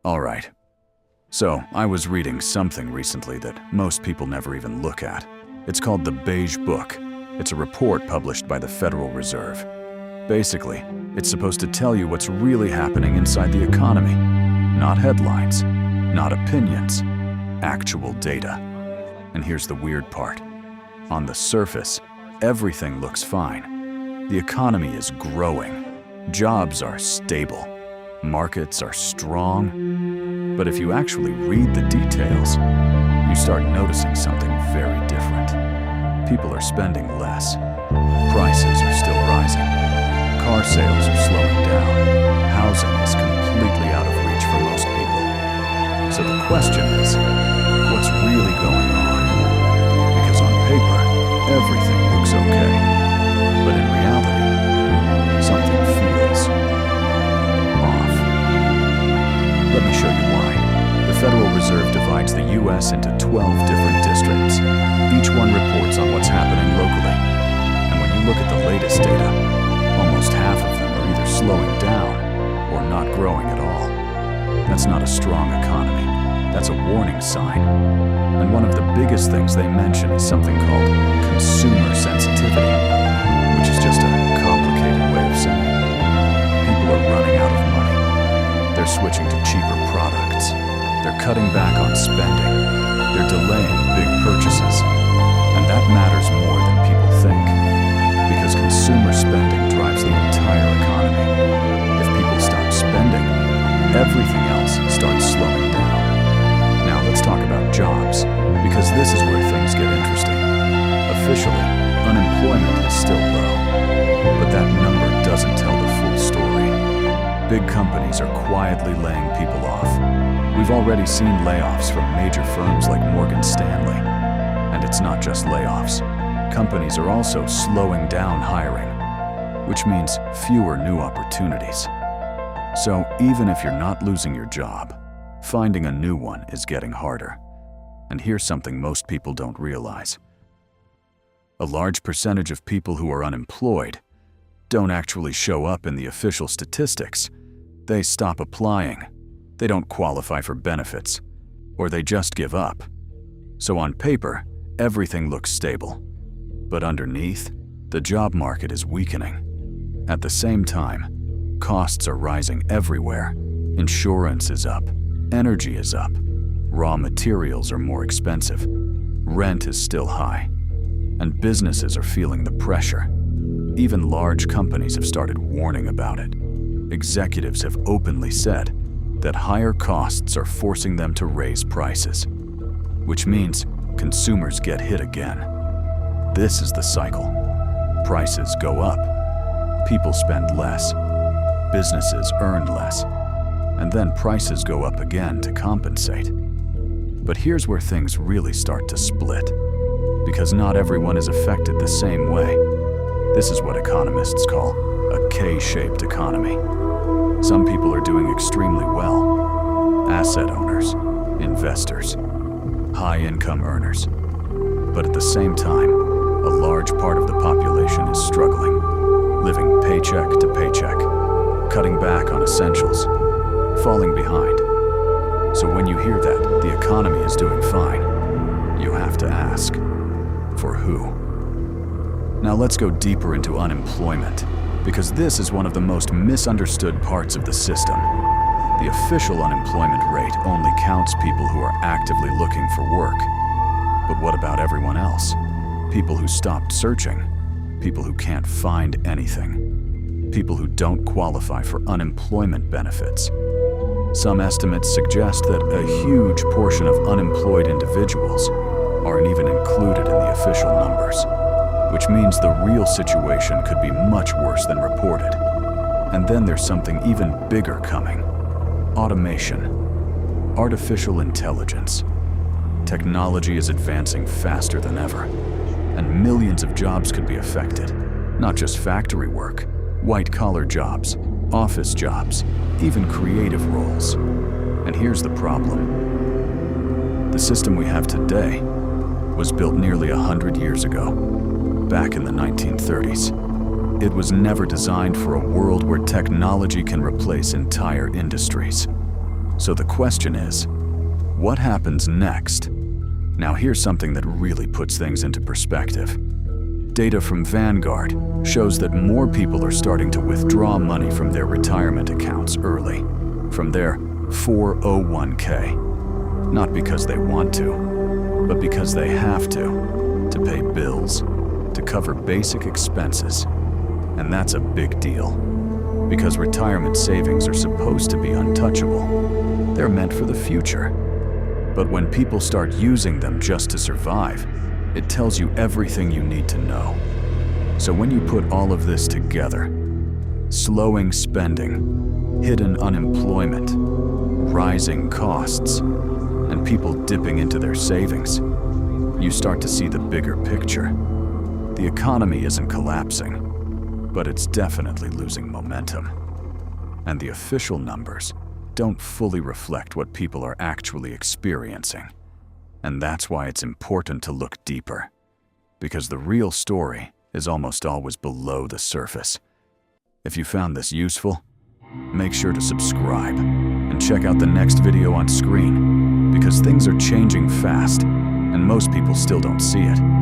Alright, so I was reading something recently that most people never even look at. It's called the Beige book. It's a report published by the Federal Reserve. Basically, it's supposed to tell you what's really happening inside the economy. Not headlines, not opinions, actual data. And here's the weird part. On the surface, everything looks fine. The economy is growing. Jobs are stable. Markets are strong. But if you actually read the details, you start noticing something very different. People are spending less. Prices are still rising. Car sales are slowing down. Housing is completely out of reach for most people. So the question is, what's really going on? Because on paper, everything looks okay. But in reality, something feels off. Let me show you why. The Federal Reserve divides the U.S. into 12 different districts. Each one reports on what's happening locally. And when you look at the latest data, almost half of them are either slowing down or not growing at all. That's not a strong economy. That's a warning sign. And one of the biggest things they mention is something called consumer sensitivity, which is just a complicated way of saying people are running out of money. They're switching to cheaper products. They're cutting back on spending. They're delaying big purchases. And that matters more than people think, because consumer spending drives the entire economy. If people stop spending, everything else starts slowing down. Now let's talk about jobs, because this is where things get interesting. Officially, unemployment is still low, but that number doesn't tell the full story. Big companies are quietly laying people off. We've already seen layoffs from major firms like Morgan Stanley. And it's not just layoffs. Companies are also slowing down hiring, which means fewer new opportunities. So even if you're not losing your job, finding a new one is getting harder. And here's something most people don't realize. A large percentage of people who are unemployed don't actually show up in the official statistics. They stop applying. They don't qualify for benefits, or they just give up. So on paper, everything looks stable. But underneath, the job market is weakening. At the same time, costs are rising everywhere. Insurance is up, energy is up, raw materials are more expensive, rent is still high, and businesses are feeling the pressure. Even large companies have started warning about it. Executives have openly said that higher costs are forcing them to raise prices, which means consumers get hit again. This is the cycle. Prices go up, people spend less, businesses earn less, and then prices go up again to compensate. But here's where things really start to split, because not everyone is affected the same way. This is what economists call a K-shaped economy. Some people are doing extremely well. Asset owners, investors, high-income earners. But at the same time, a large part of the population is struggling, living paycheck to paycheck, cutting back on essentials, falling behind. So when you hear that the economy is doing fine, you have to ask, for who? Now let's go deeper into unemployment, because this is one of the most misunderstood parts of the system. The official unemployment rate only counts people who are actively looking for work. But what about everyone else? People who stopped searching, people who can't find anything, people who don't qualify for unemployment benefits. Some estimates suggest that a huge portion of unemployed individuals aren't even included in the official numbers, which means the real situation could be much worse than reported. And then there's something even bigger coming. Automation, artificial intelligence. Technology is advancing faster than ever, and millions of jobs could be affected. Not just factory work, white-collar jobs, office jobs, even creative roles. And here's the problem. The system we have today was built nearly 100 years ago, back in the 1930s. It was never designed for a world where technology can replace entire industries. So the question is, what happens next? Now here's something that really puts things into perspective. Data from Vanguard shows that more people are starting to withdraw money from their retirement accounts early, from their 401k. Not because they want to, but because they have to pay bills, to cover basic expenses. And that's a big deal, because retirement savings are supposed to be untouchable. They're meant for the future. But when people start using them just to survive, it tells you everything you need to know. So when you put all of this together, slowing spending, hidden unemployment, rising costs, and people dipping into their savings, you start to see the bigger picture. The economy isn't collapsing, but it's definitely losing momentum. And the official numbers don't fully reflect what people are actually experiencing. And that's why it's important to look deeper, because the real story is almost always below the surface. If you found this useful, make sure to subscribe and check out the next video on screen, because things are changing fast and most people still don't see it.